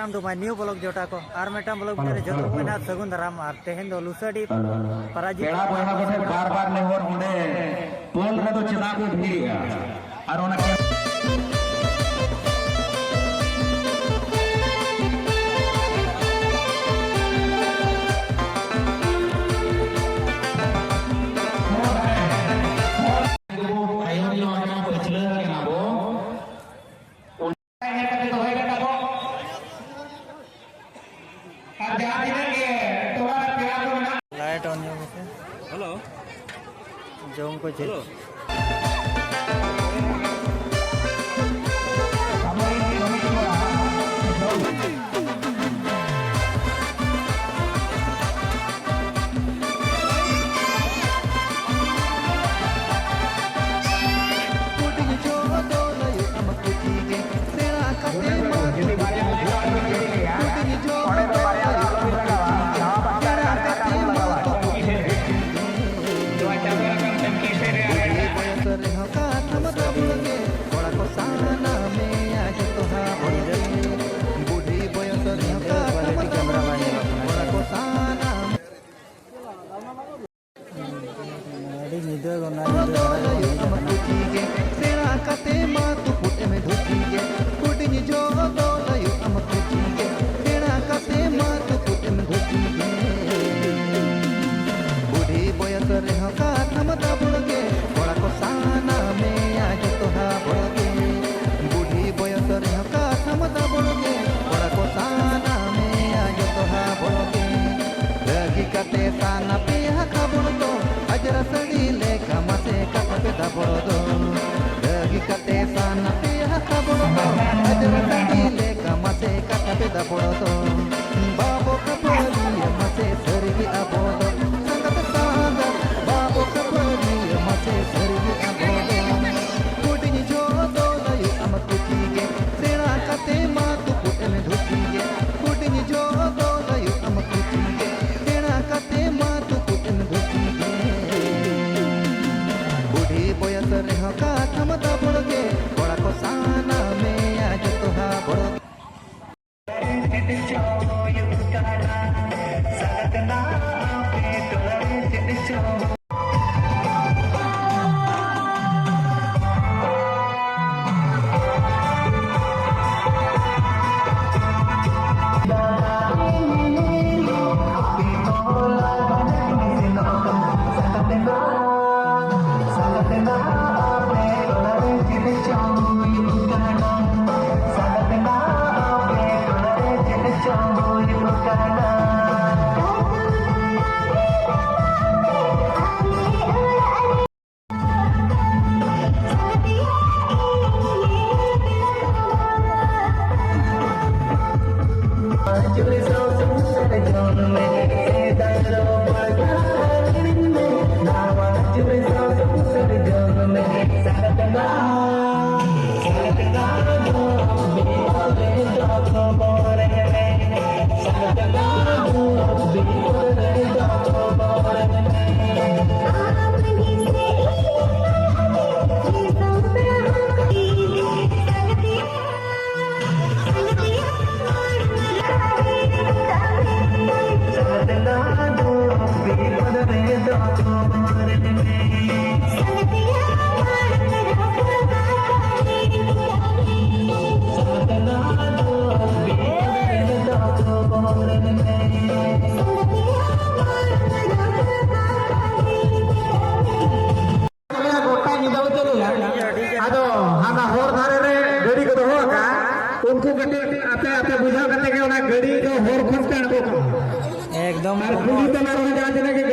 welcome to my new blog जोटा को और मेटा ब्लॉग में जो को ना सगुन धराम और तेहन दो लुसाडी पराजित पेड़ा बोला को बार-बार नेहर उन्हें पोल रे तो चला को भीड़ और उन्हें लाइट ऑन जो से हेलो जोम को चल बाबो कपड़ी मसे सरगी अबोदो संगत सादा बाबो कपड़ी मसे सरगी अबोदो कुडिनी जो दो लय अम कुटीगे सेना कते मा तु पुटन धुतीगे कुडिनी जो दो लय अम कुटीगे सेना कते मा तु पुटन धुतीगे बूढ़ी बयस रे हका थमदा बड़गे बड़ा को साना में आज तो हा बड़ एकदम